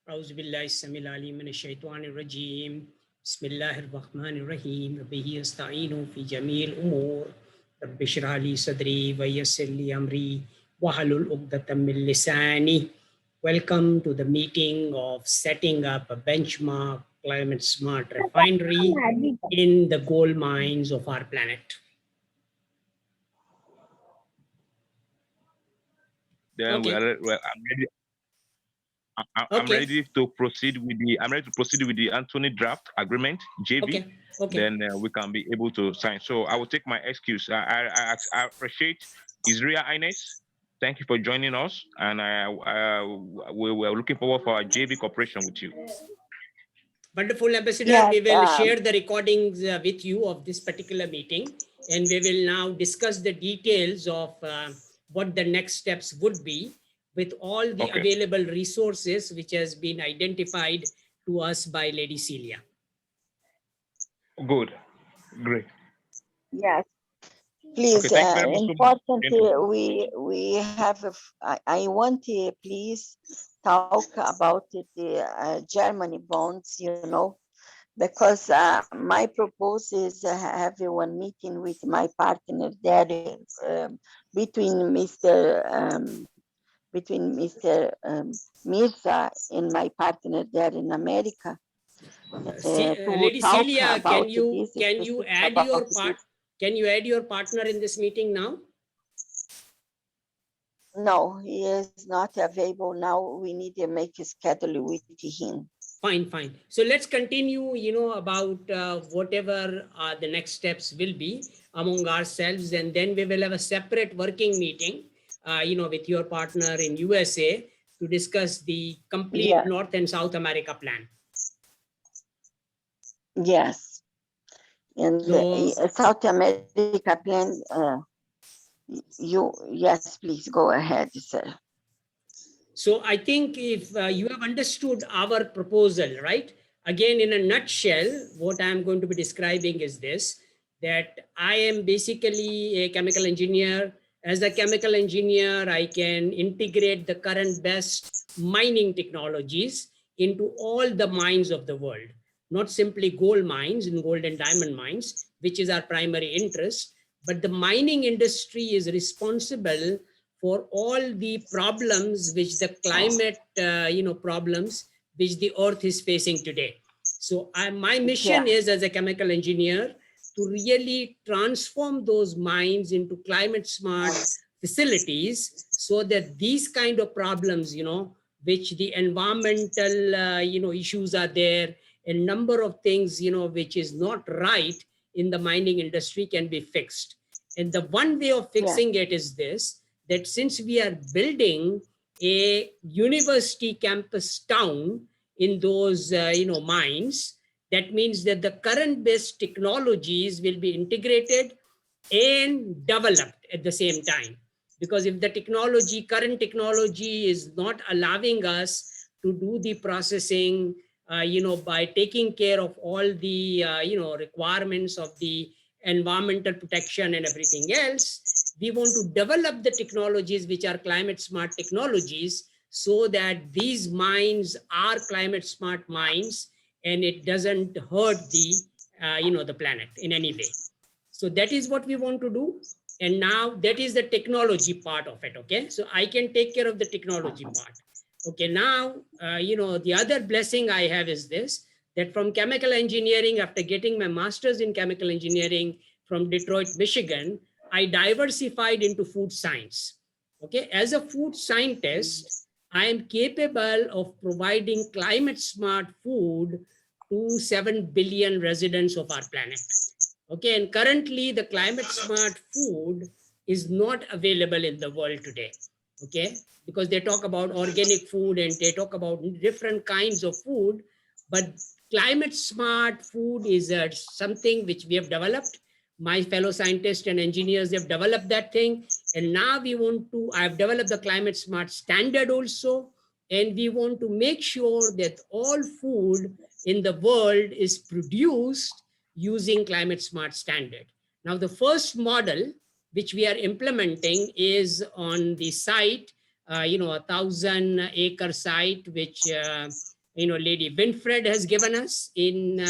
أعوذ بالله السميع العليم من الشيطان الرجيم بسم الله الرحمن الرحيم وبه أستعين في جميع الأمور رب اشرح لي صدري ويسر لي أمري واحلل عقدة من لساني. Welcome to the meeting of setting up a benchmark climate smart refinery in the gold mines of our planet. Then Okay. I'm ready. I'm ready to proceed with the. I'm ready to proceed with the Anthony draft agreement (JV). Okay. Then we can be able to sign. So I will take my excuse. I appreciate His Royal Highness. Thank you for joining us, and we were looking forward for our JV cooperation with you. Wonderful, Ambassador. Yes, we will share the recordings with you of this particular meeting, and we will now discuss the details of what the next steps would be with all the available resources which has been identified to us by Lady Celia. Good. Great. Yes. Please, importantly, we have, I want to please talk about the Germany bonds, because my proposal is have one meeting with my partner there between Mr. Mirza and my partner there in America. Lady Celia, can you add your part? Can you add your partner in this meeting now? No, he is not available now. We need to make a schedule with him. Fine. So let's continue, about whatever the next steps will be among ourselves, and then we will have a separate working meeting, with your partner in USA to discuss the complete North and South America plan. Yes, and the South America plan. Yes, please go ahead, sir. So I think if you have understood our proposal, right? Again, in a nutshell, what I'm going to be describing is this, that I am basically a chemical engineer. As a chemical engineer, I can integrate the current best mining technologies into all the mines of the world, not simply gold mines and gold and diamond mines, which is our primary interest, but the mining industry is responsible for all the problems which the climate, problems which the earth is facing today. So my mission is, as a chemical engineer, to really transform those mines into climate smart facilities so that these kind of problems, which the environmental, issues are there, a number of things, which is not right in the mining industry can be fixed. And the one way of fixing it is this, that since we are building a university campus town in those, mines, that means that the current based technologies will be integrated and developed at the same time. Because if the current technology is not allowing us to do the processing, by taking care of all the, requirements of the environmental protection and everything else, we want to develop the technologies which are climate smart technologies so that these mines are climate smart mines and it doesn't hurt the, the planet in any way. So that is what we want to do. And now that is the technology part of it. Okay. So I can take care of the technology part. Okay. Now, the other blessing I have is this, that from chemical engineering, after getting my master's in chemical engineering from Detroit, Michigan, I diversified into food science. Okay. As a food scientist, I am capable of providing climate smart food to 7 billion residents of our planet. Okay. And currently the climate smart food is not available in the world today. Okay. Because they talk about organic food and they talk about different kinds of food, but climate smart food is something which we have developed. My fellow scientists and engineers have developed that thing. And now I've developed the climate smart standard also. And we want to make sure that all food in the world is produced using climate smart standard. Now, the first model which we are implementing is on the site 1,000-acre site, which, Lady Winfred has given us in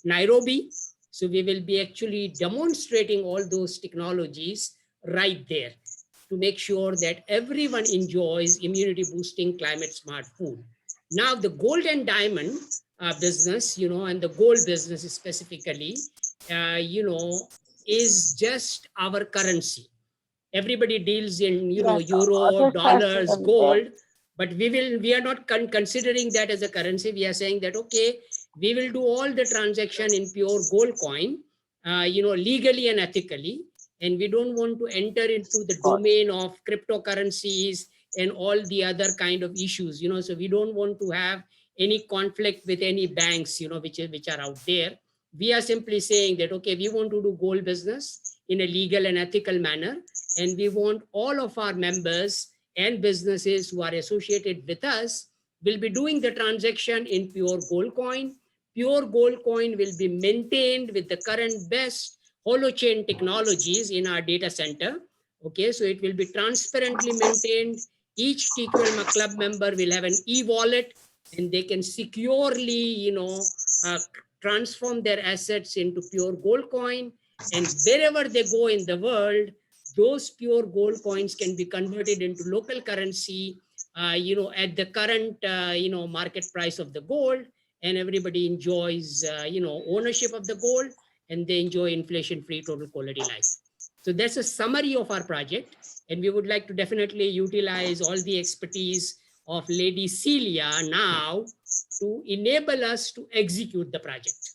Nairobi. So we will be actually demonstrating all those technologies right there to make sure that everyone enjoys immunity boosting climate smart food. Now, the gold and diamond business, and the gold business specifically, is just our currency. Everybody deals in, Yes, euro, other dollars, question that, gold, but we are not considering that as a currency. We are saying that, okay, we will do all the transaction in pure gold coin, legally and ethically, and we don't want to enter into the God, domain of cryptocurrencies and all the other kind of issues, so we don't want to have any conflict with any banks, which are out there. We are simply saying that, okay, we want to do gold business in a legal and ethical manner, and we want all of our members and businesses who are associated with us will be doing the transaction in pure gold coin. Pure gold coin will be maintained with the current best holochain technologies in our data center. Okay, so it will be transparently maintained. Each TQL club member will have an e-wallet, and they can securely, transform their assets into pure gold coin. And wherever they go in the world, those pure gold coins can be converted into local currency, at the current, market price of the gold, and everybody enjoys, ownership of the gold, and they enjoy inflation-free total quality life. So that's a summary of our project, and we would like to definitely utilize all the expertise of Lady Celia now to enable us to execute the project.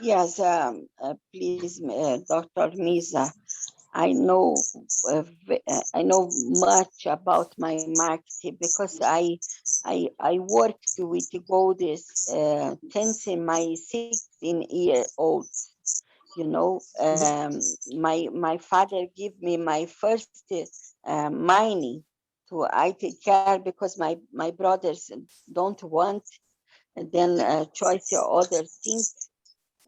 yes, please, Dr. Misa. I know I know much about my marketing because I worked with golders since my 16-year-old. My father gave me my first mining to I take care because my brothers don't want, and then choice other things.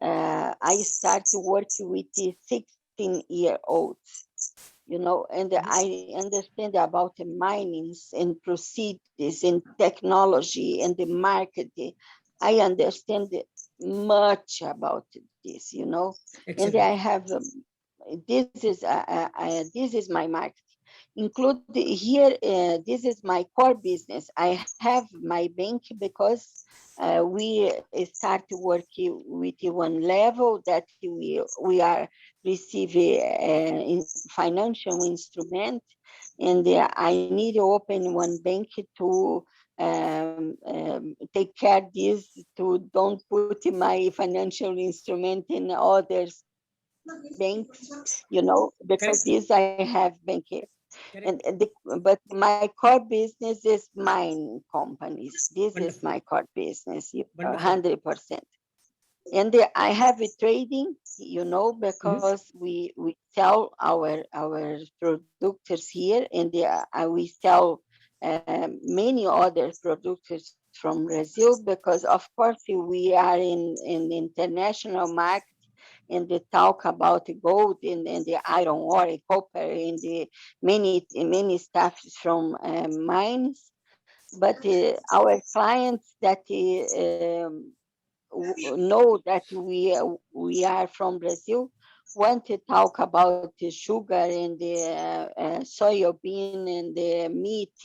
I start to work with the 16-year-olds, and I understand about the minings and procedures and technology and the market. I understand much about this, and Excellent. I have this is my market. Include here, this is my core business. I have my bank because we start working with one level that we are receiving in financial instrument, and I need to open one bank to take care this, to don't put my financial instrument in others banks, because Correct. this I have bank here. Correct. But my core business is mine companies. This is Wonderful. my core business, Wonderful. 100%. And I have a trading, Mhm. because we sell our producers here, and we sell many other producers from Brazil, because of course we are in international market, and they talk about the gold and the iron ore, copper, and the many stuff from mines. But our clients that know that we are from Brazil want to talk about the sugar and the soybean and the meat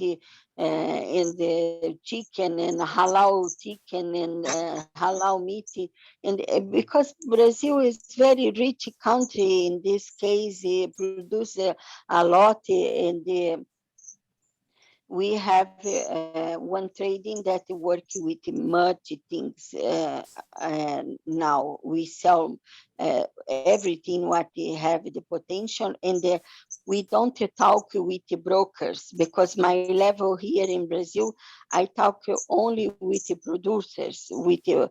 and the chicken and halal chicken and halal meat. And because Brazil is very rich country in this case, it produce a lot, and we have one trading that work with much things, and now we sell everything what they have the potential, and we don't talk with the brokers, because my level here in Brazil, I talk only with the producers, with the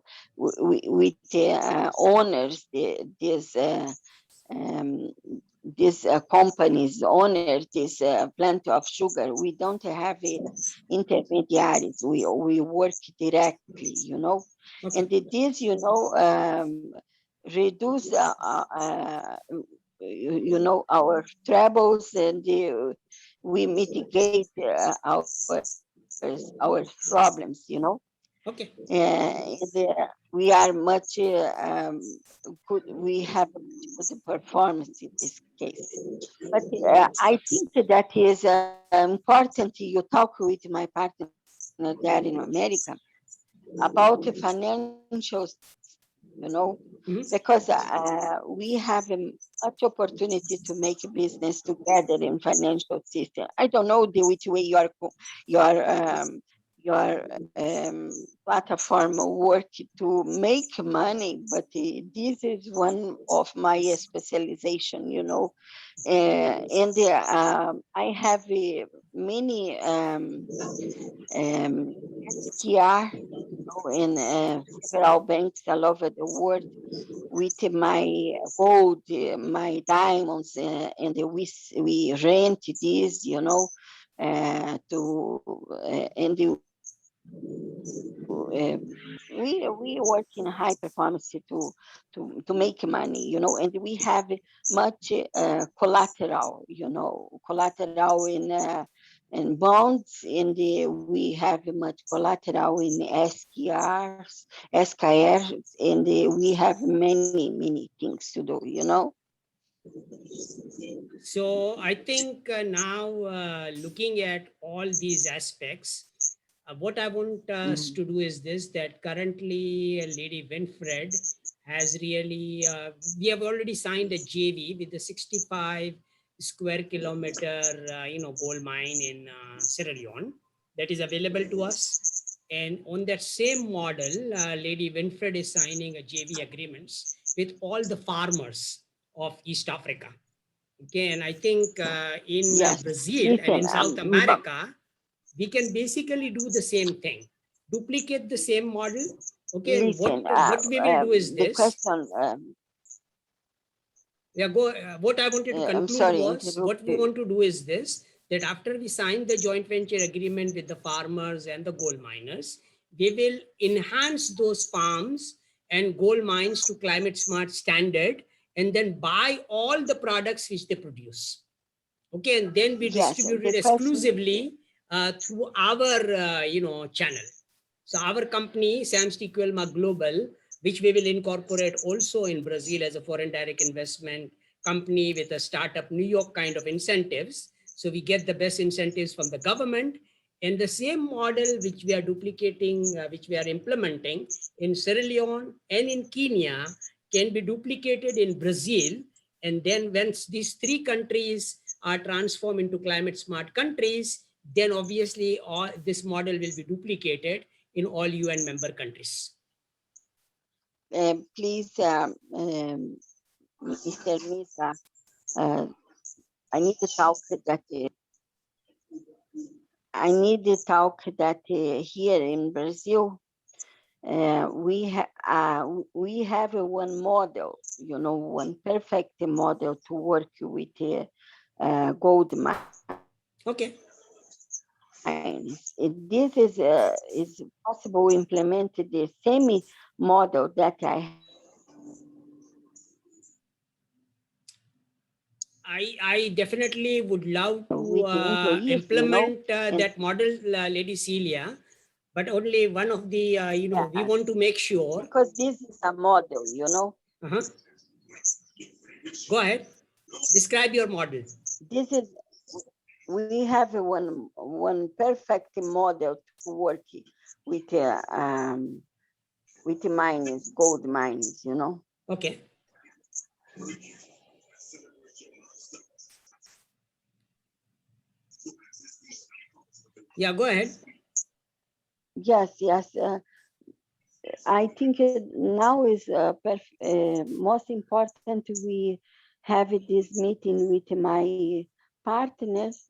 owners, um, these companies, owners, this plant of sugar. We don't have intermediaries. We work directly, Okay. and this, reduce, our troubles, and we mitigate our problems, Okay. We are much good. We have a much good performance in this case. But I think that is important. You talk with my partner there in America about the financial, because Mhm. we have much opportunity to make a business together in financial system. I don't know the which way your platform work to make money, but this is one of my specialization, and I have many STR in several banks all over the world with my gold, my diamonds, and we rent this, to and we work in high performance to make money, and we have much collateral, collateral in bonds, and we have much collateral in SKRs, SKRs, and we have many things to do. So I think now looking at all these aspects, what I want us Mhm. to do is this: that currently Lady Winfred has really, we have already signed a JV with the 65 square kilometer, gold mine in Sierra Leone that is available to us. And on that same model, Lady Winfred is signing a JV agreements with all the farmers of East Africa. Okay, and I think in Yes, Brazil and listen, in South but America, we can basically do the same thing, duplicate the same model. Okay, and what listen, what we will do is the this. question, Yeah, go. What I wanted to I'm conclude sorry, was interrupt what we you. want to do is this: that after we sign the joint venture agreement with the farmers and the gold miners, we will enhance those farms and gold mines to climate smart standard, and then buy all the products which they produce. Okay, and then we Yes, distribute the it question, exclusively through our channel. So our company, SAMS Global, which we will incorporate also in Brazil as a foreign direct investment company with a startup New York kind of incentives. So we get the best incentives from the government. And the same model which we are duplicating, which we are implementing in Sierra Leone and in Kenya, can be duplicated in Brazil. And then once these three countries are transformed into climate smart countries, then obviously all this model will be duplicated in all UN member countries. please, Mr. Misa, uh, I need to talk that here in Brazil, we have one model, one perfect model to work with gold mines. Okay. This is possible implement the same model that I have I definitely would love to with the employees, implement and that model, Lady Celia, but only one of the, we yes, want to make sure. because this is a model. Uh-huh. Go ahead. Describe your model. This is we have one perfect model to work with with mines, gold mines. Okay. Yeah, go ahead. Yes. I think now is most important. We have this meeting with my partners.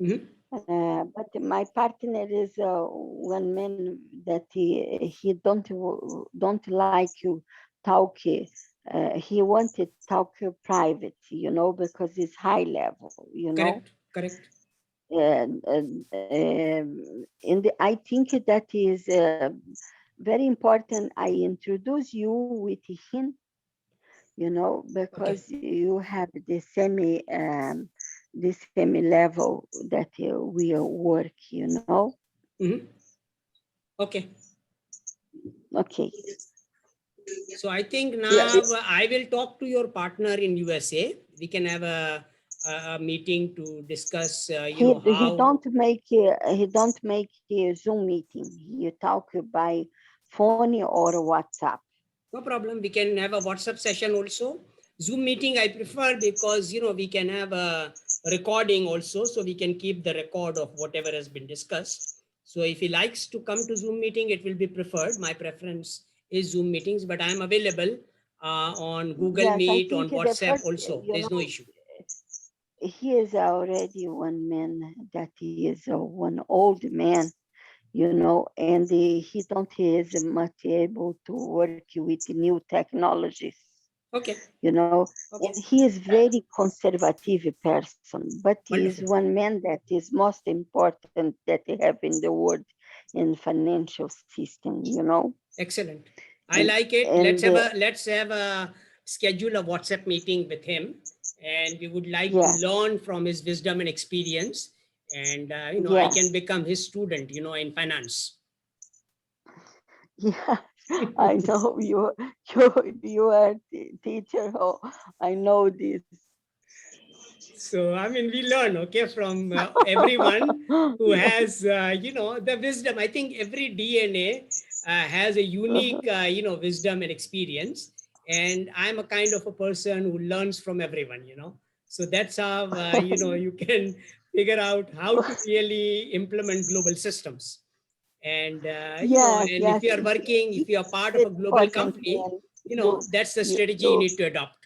Mhm. But my partner is one man that he don't like you talk. He wanted talk private, because it's high level. Correct. Correct. And I think that is very important. I introduce you with him, Okay. because you have the same the same level that we work, you know. Mhm. Okay. Okay. So I think now Yes. I will talk to your partner in USA. We can have a meeting to discuss, He how. don't make a Zoom meeting. He talk by phone or WhatsApp. No problem. We can have a WhatsApp session also. Zoom meeting I prefer because we can have a recording also, so we can keep the record of whatever has been discussed. So if he likes to come to Zoom meeting, it will be preferred. My preference is Zoom meetings, but I am available on Google Yes, I Meet, on think the WhatsApp first, also. There's no issue. he is already one man that he is one old man, you know, and he don't is much able to work with new technologies, Okay. you know, Okay. and he is very conservative person, but he is Wonderful. one man that is most important that they have in the world in financial system, you know. Excellent. I And like it. and Let's have a schedule a WhatsApp meeting with him, and we would like to yes, learn from his wisdom and experience. And I yes, can become his student, in finance. yeah. I know you are teacher. Oh, I know this. So I mean, we learn, okay, from everyone who Yes. has, the wisdom. I think every DNA has a unique, wisdom and experience. And I'm a kind of a person who learns from everyone. So that's how, you can figure out how to really implement global systems. And, Yes, and if yes. you are working, if you are It's part of a global important, company, man. You, that's the you, strategy you you need to adopt.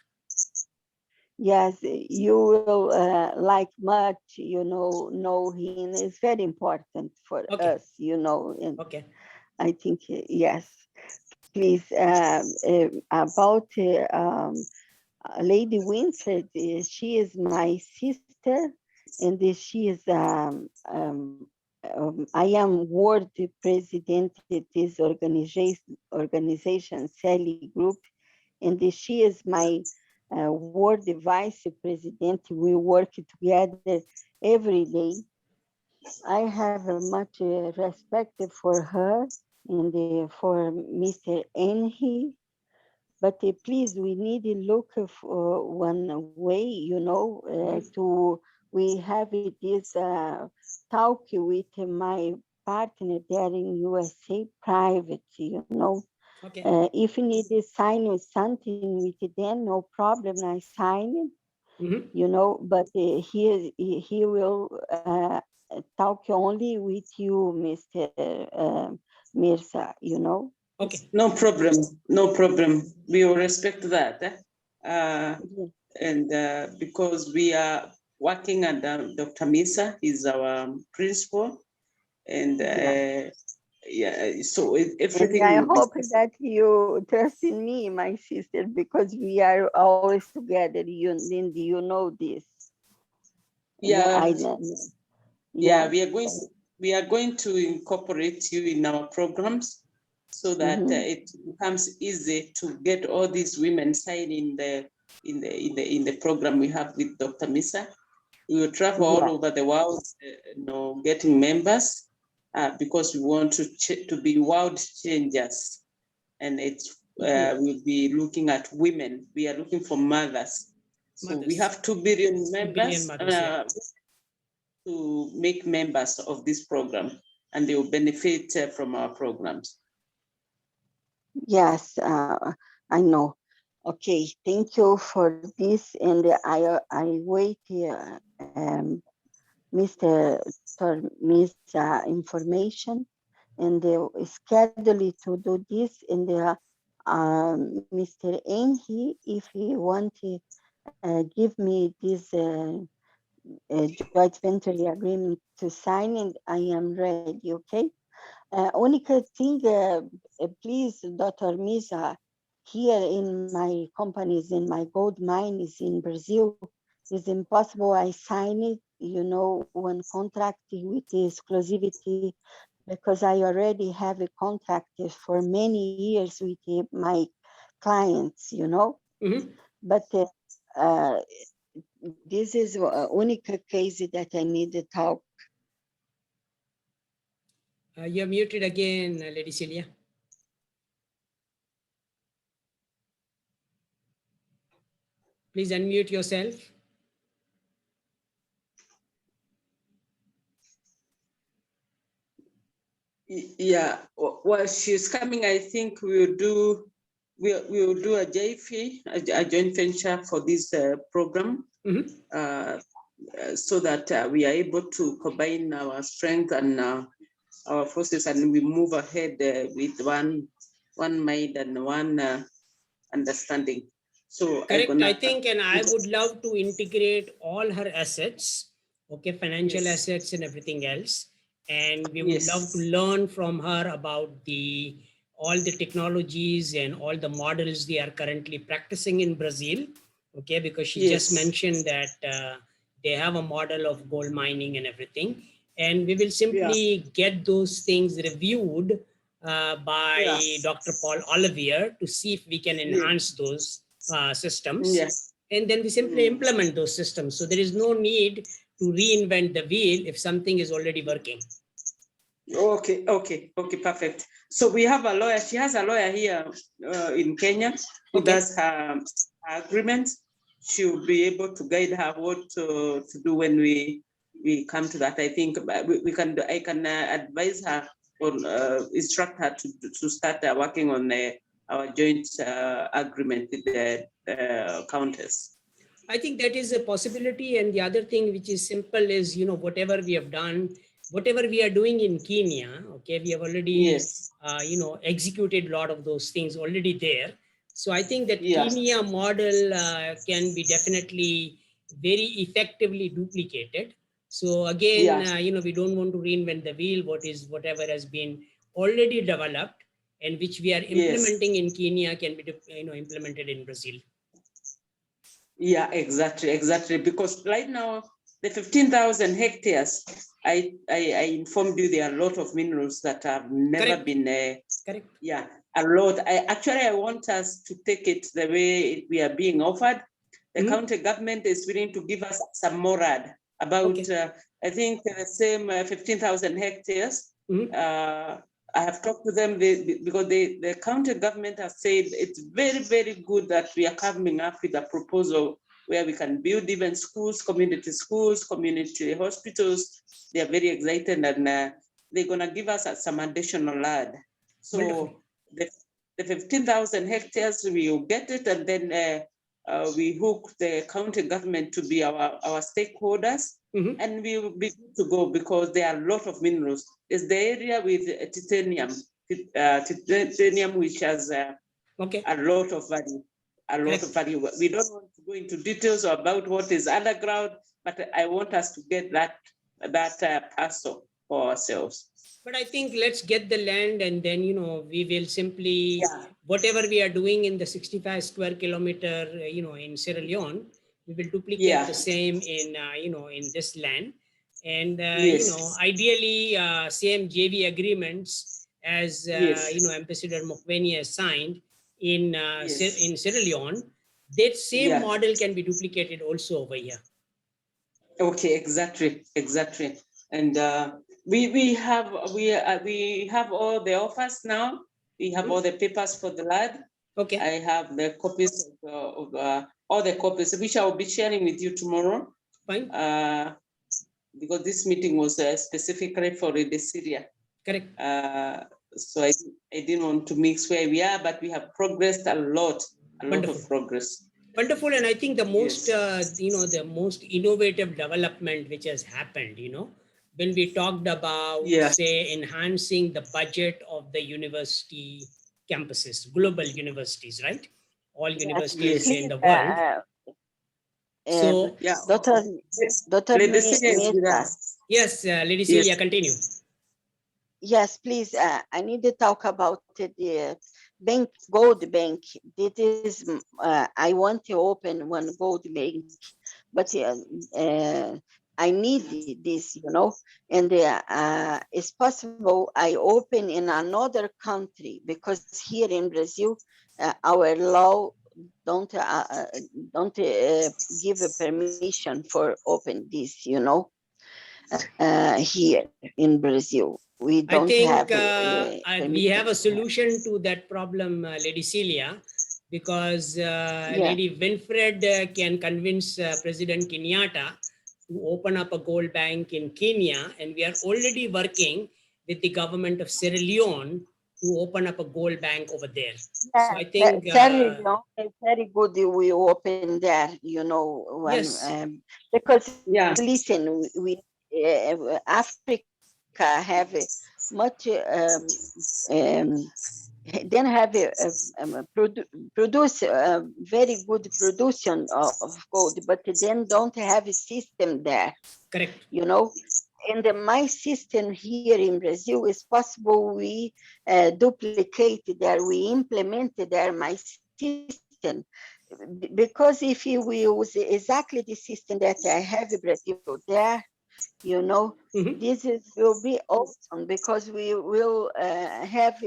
yes, you will like much, know him. It's very important for Okay. us, and Okay. I think, yes. Please, about Lady Winfred, she is my sister, and she is I am world president of this organization, Sally Group, and she is my world vice president. We work together every day. I have much respect for her and for Mr. Henry, but please, we need to look for one way, to we have this talk with my partner there in USA private, Okay. if you need to sign something with them, no problem, I sign it, Mhm. but he will talk only with you, Mr. Mirza, Okay. No problem. No problem. We will respect that. Yeah. And because we are working under Dr. Misa, is our principal. And yeah, so And everything I will be. hope that you trust in me, my sister, because we are always together. You know this. And Yeah, yeah, yes. we are going to incorporate you in our programs so that Mhm. it becomes easy to get all these women signed in the program we have with Dr. Misa. We will travel all Yeah. over the world, getting members because we want to be world changers, and Yeah. we'll be looking at women. We are looking for mothers. So we Mothers. have 2 billion 2 billion members mothers. Yeah. to make members of this program, and they will benefit from our programs. Yes. I know. Okay. Thank you for this, and I wait Mr. Miss information, and schedule it to do this, and Mr. Enhi, if he want to give me this joint venture agreement to sign it, I am ready, okay? Única thing, please, Dr. Misa, here in my companies, in my gold mines in Brazil, it's impossible I sign it, one contract with exclusivity, because I already have a contract for many years with my clients, Mhm. but this is a unique case that I need to talk. You're muted again, Lady Celia. Please unmute yourself. Yeah, while she's coming, I think we'll do a JV, a joint venture for this program, so that we are able to combine our strength and our forces, and we move ahead with one mind and one understanding. So correct, I think, and I would love to integrate all her assets, okay, financial Yes. assets and everything else. And we would Yes. love to learn from her about all the technologies and all the models they are currently practicing in Brazil, okay, because she just Yes. mentioned that they have a model of gold mining and everything. And we will simply get those things reviewed by Dr. Paul Olivier to see if we can enhance those systems. Yes. And then we simply implement those systems. So there is no need to reinvent the wheel if something is already working. Okay, perfect. So we have a lawyer. She has a lawyer here in Kenya who does her agreement. She will be able to guide her what to do when we come to that. I think I can advise her or instruct her to start working on our joint agreement with the countess. I think that is a possibility. And the other thing which is simple is, whatever we have done, whatever we are doing in Kenya, okay, we have already, executed a lot of those things already there. So I think that Kenya model can be definitely very effectively duplicated. So again, we don't want to reinvent the wheel. Whatever has been already developed and which we are implementing in Kenya can be, implemented in Brazil. Yeah, exactly. Because right now, the 15,000 hectares, I informed you there are a lot of minerals that have never been. Correct. Yeah, a lot. I want us to take it the way we are being offered. The county government is willing to give us some morad about, I think, the same 15,000 hectares. I have talked to them because the county government has said it's very, very good that we are coming up with a proposal where we can build even schools, community hospitals. They are very excited, and they're going to give us some additional land. So the 15,000 hectares, we will get it, and then we hook the county government to be our stakeholders, and we will be good to go because there are a lot of minerals. It's the area with titanium, which has a lot of value. We don't want to go into details about what is underground, but I want us to get that parcel for ourselves. But I think let's get the land, and then, we will simply, whatever we are doing in the 65 square kilometer, in Sierra Leone, we will duplicate the same in, in this land. And, ideally, same JV agreements as, Ambassador Mokweni has signed in Sierra Leone, that same model can be duplicated also over here. Okay, exactly. And we have all the offers now. We have all the papers for the land. Okay. I have the copies of all the copies, which I will be sharing with you tomorrow. Fine. Because this meeting was specifically for the Syria. Correct. So I didn't want to mix where we are, but we have progressed a lot of progress. Wonderful. And I think the most, the most innovative development which has happened, when we talked about, say, enhancing the budget of the university campuses, global universities, right? All universities in the world. So, Dr. Mesa. Yes, Lady Celia, continue. Yes, please. I need to talk about the bank, gold bank. This is, I want to open one gold bank, but I need this, and it's possible I open in another country, because here in Brazil, our law don't give a permission for open this, here in Brazil. We I don't have think we have a permission. solution to that problem, Lady Celia, because Yeah. Lady Winfred can convince President Kenyatta to open up a gold bank in Kenya, and we are already working with the government of Sierra Leone to open up a gold bank over there. Yeah, So I think very good. We open there, when yes, because Yeah. listen, we Africa have a much then have produce a very good production of gold, but then don't have a system there, correct. And my system here in Brazil is possible we duplicate there, we implement there my system. Because if you use exactly the system that I have in Brazil there, Mhm. this will be awesome, because we will have,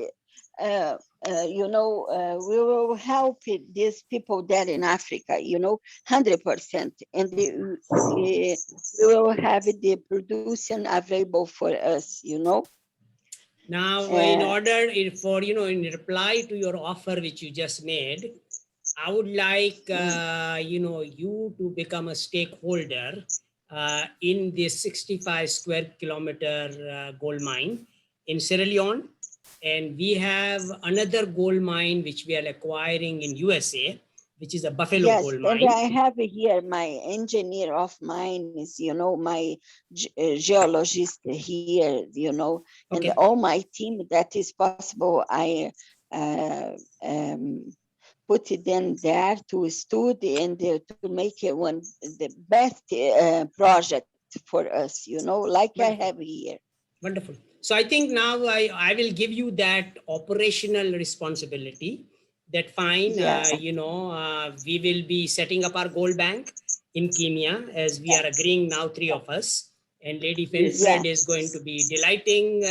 we will help these people there in Africa, 100%. And we will have the production available for us, Now, in order for, in reply to your offer which you just made, I would like, you to become a stakeholder in this 65 square kilometer gold mine in Sierra Leone. And we have another gold mine which we are acquiring in USA, which is a Buffalo Yes, gold and mine. I have here my engineer of mine is, my geologist here, and Okay. all my team that is possible. I put them there to study and to make the best project for us, like I Wonderful. have here. Wonderful. So I think now I will give you that operational responsibility. That fine, Yeah, we will be setting up our gold bank in Kenya, as we yeah, are agreeing now, three of us. And Lady Yes. Winfred is going to be delighting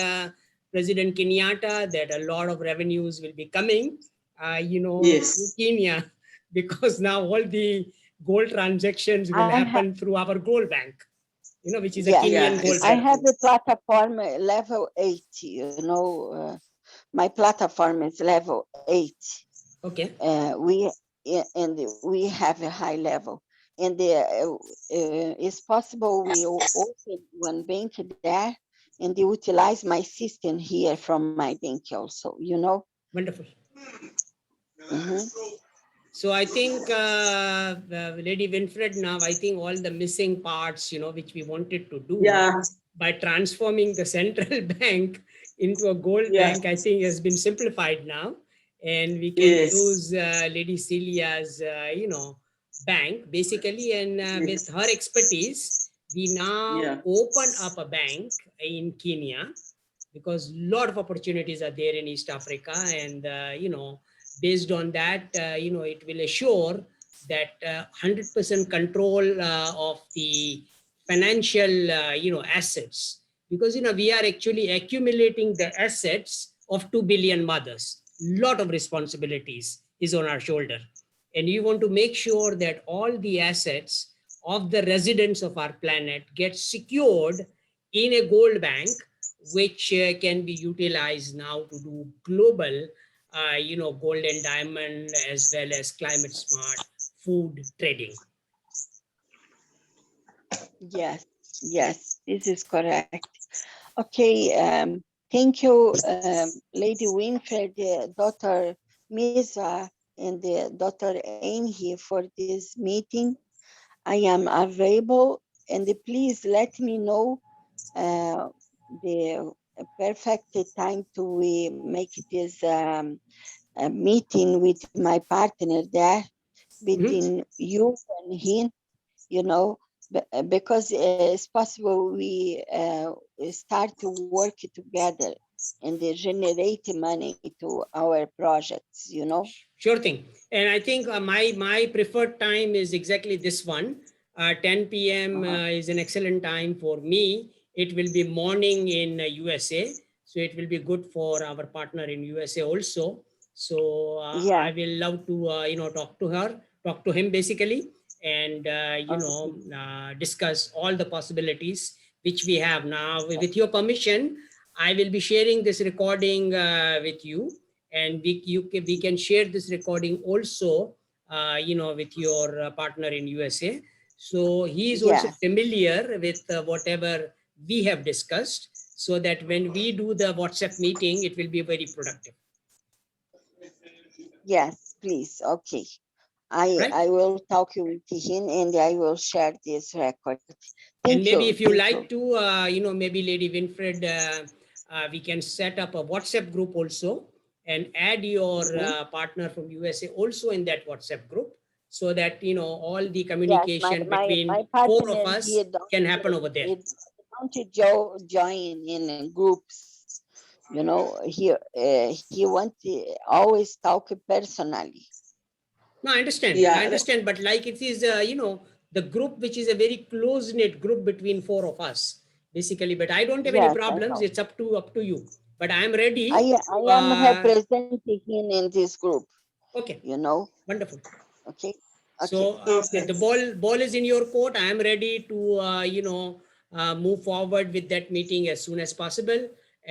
President Kenyatta that a lot of revenues will be coming, to Yes. Kenya, because now all the gold transactions will I have. happen through our gold bank, which is a Yeah, Kenyan Yeah. gold I bank. have a platform level 8, my platform is level 8. Okay. And we have a high level. And it's possible we open one bank there and utilize my system here from my bank also, Wonderful. Mhm. So I think, Lady Winfred, now I think all the missing parts, which we wanted to do Yeah. by transforming the central bank into a gold Yeah. bank, I think has been simplified now. And we can Yes. use Lady Celia's, bank basically. And with Yes. her expertise, we now Yeah. open up a bank in Kenya, because a lot of opportunities are there in East Africa. And, based on that, it will assure that 100% control of the financial, assets. Because, we are actually accumulating the assets of 2 billion mothers. Lot of responsibilities is on our shoulder. And you want to make sure that all the assets of the residents of our planet get secured in a gold bank, which can be utilized now to do global, gold and diamond, as well as climate smart food trading. Yes, yes, this is correct. Okay, thank you, Lady Winfred, Dr. Misa, and Dr. Ainhe for this meeting. I am available, and please let me know the perfect time to we make this meeting with my partner there, Mhm. between you and him, because it's possible we start to work together and generate money to our projects. Sure thing. And I think my preferred time is exactly this one. 10 p.m. Uh-huh. Is an excellent time for me. It will be morning in USA. So it will be good for our partner in USA also. So Yeah. I will love to talk to her, talk to him basically, and discuss all the possibilities which we have now. With your permission, I will be sharing this recording with you, and we can share this recording also, with your partner in USA. So he is also Yeah. familiar with whatever we have discussed, so that when we do the WhatsApp meeting, it will be very productive. Yes, please. Okay. Right? I will talk with him and I will share this record. And Thank maybe you. if you Thank like you. to, maybe Lady Winfred, we can set up a WhatsApp group also and add your Mhm. partner from USA also in that WhatsApp group, so that, all the Yes, communication my between four of partner us here don't can happen over there. join in groups. He want to always talk personally. No, I understand. I Yeah, understand. But like it is, the group which is a very close knit group between four of us, basically. But I don't have any Yes, I problems. know. It's up to you. But I am ready. I am representing him in this group. Okay, wonderful. Okay. Okay. So okay. the ball is in your court. I am ready to move forward with that meeting as soon as possible.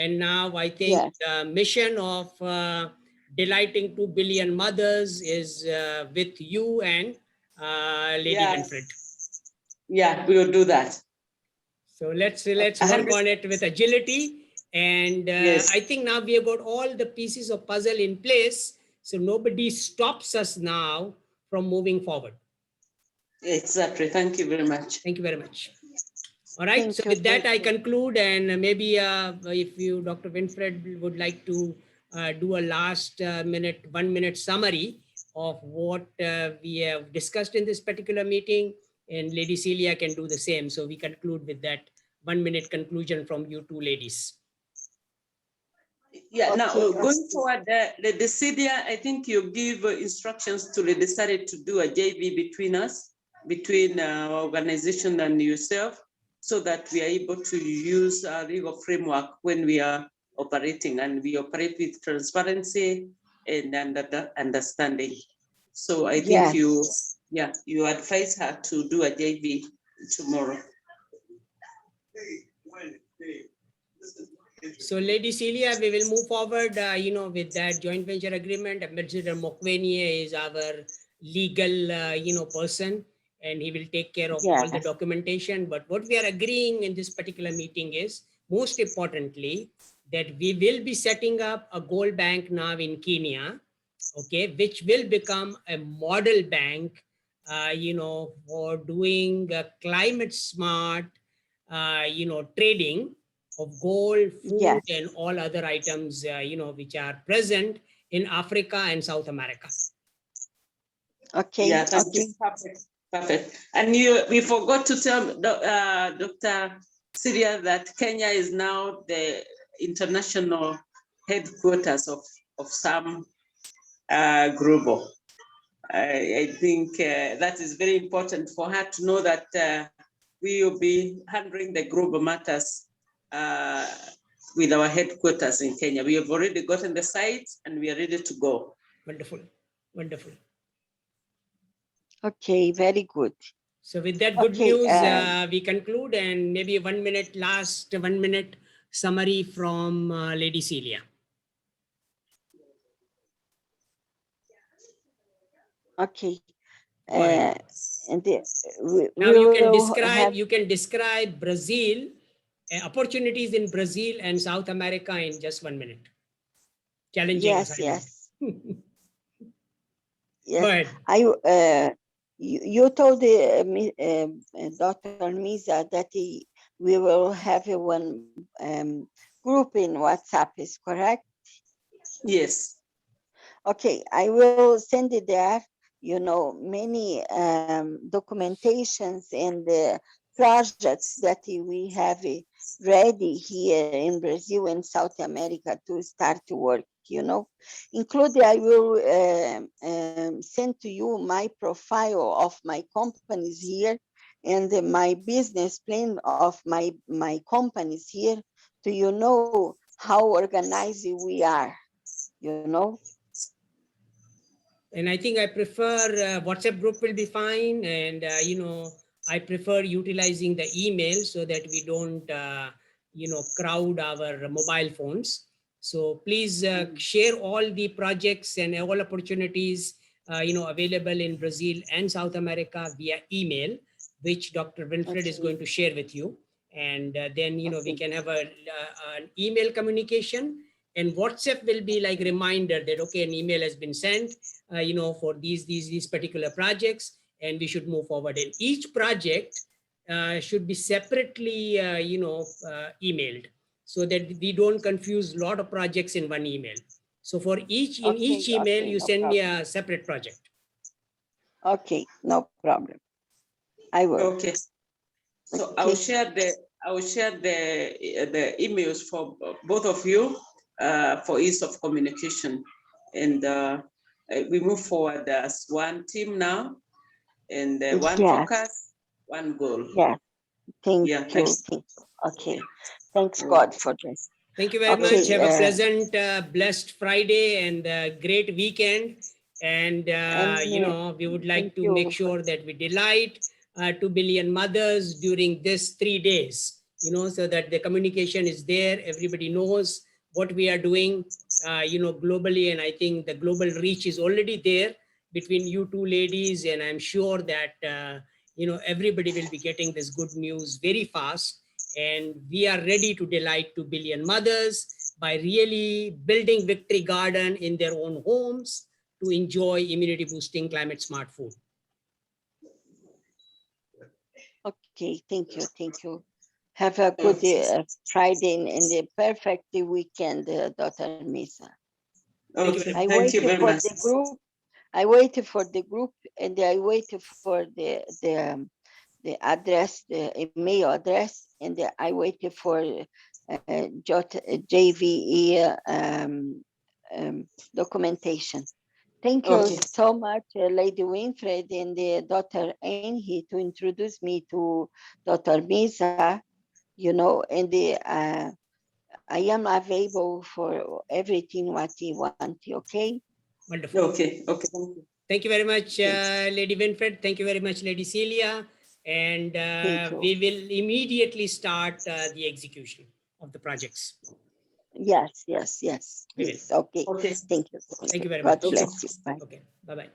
And now I think Yes. the mission of delighting 2 billion mothers is with you and Lady Yeah, Winfred. yeah, we will do that. So let's Okay. work on it with agility. And Yes, I think now we have got all the pieces of puzzle in place. So nobody stops us now from moving forward. exactly. Thank you very much. Thank you very much. All right. So Thank you. with that, Thank I you. conclude, and maybe if you, Dr. Winfred, would like to do a last minute, 1 minute summary of what we have discussed in this particular meeting, and Lady Celia can do the same. So we conclude with that 1 minute conclusion from you two ladies. Yeah, now Okay. going forward, the CDA, I think you give instructions to the decided to do a JV between us, between our organization and yourself, so that we are able to use our legal framework when we are operating, and we operate with transparency and understanding. So I think Yes. you advise her to do a JV tomorrow. So, Lady Celia, we will move forward, with that joint venture agreement. Ambassador Mokwenie is our legal, person, and he will take care of all the Yes. documentation. But what we are agreeing in this particular meeting is, most importantly, that we will be setting up a gold bank now in Kenya, okay, which will become a model bank, for doing climate smart, trading of gold, food, Yes. and all other items, which are present in Africa and South America. Okay. Yeah, thank Okay. you. Perfect. Perfect. And we forgot to tell Dr. Syria that Kenya is now the international headquarters of SAM Global. I think that is very important for her to know that we will be handling the global matters with our headquarters in Kenya. We have already gotten the site and we are ready to go. Wonderful. Wonderful. Okay. Very good. So with that good Okay. news, we conclude, and maybe 1 minute summary from Lady Celia. Okay. Go ahead. And Now we will have. you can describe Brazil, opportunities in Brazil and South America in just 1 minute. Challenging Yes. assignment. Yes. Go Yes. ahead. You told Dr. Misa that we will have one group in WhatsApp, is correct? Yes. Okay, I will send it there, many documentations and projects that we have ready here in Brazil and South America to start to work, Including, I will send to you my profile of my companies here and my business plan of my companies here, to how organized we are, And I think I prefer WhatsApp group will be fine. And, I prefer utilizing the email so that we don't, crowd our mobile phones. So please share all the projects and all opportunities, available in Brazil and South America via email, which Dr. Winfred is Okay. going to share with you. And then, we Okay. can have an email communication, and WhatsApp will be like reminder that, okay, an email has been sent, for these particular projects, and we should move forward. And each project should be separately, emailed, so that we don't confuse a lot of projects in one email. So for in Okay. each email, Okay. you No send me problem. a separate project. Okay. No problem. I will. Okay. So Okay. I will share the emails for both of you for ease of communication, and we move forward as one team now, and one Yes. focus, one goal. Yes. Thank Yeah. you. Thanks. Thank you. Okay. Thanks God for this. Thank you very Okay, much. Have a pleasant, blessed Friday and a great weekend. And, we would like thank to you make for- sure that we delight 2 billion mothers during this 3 days, so that the communication is there. Everybody knows what we are doing, globally. And I think the global reach is already there between you two ladies. And I'm sure that, everybody will be getting this good news very fast. And we are ready to delight 2 billion mothers by really building Victory Garden in their own homes to enjoy immunity boosting climate smart food. Okay, thank you. Thank you. Have a good Friday and a perfect weekend, Dr. Misa. Okay. Thank I Thank you waited very for much. the group. I waited for the group, and I waited for the address, the email address, and I waited for JVE documentation. Thank you Okay. so much, Lady Winfred and Dr. Enhi, to introduce me to Dr. Misa, and I am available for everything what you want, okay? Wonderful. Okay. Okay. Thank you very much, Thanks. Lady Winfred. Thank you very much, Lady Celia. And Thank you. we will immediately start the execution of the projects. Yes, yes, yes. We will. Please. Okay. Okay. Thank you. Thank you very God much. bless you. Bye. Okay. Bye-bye.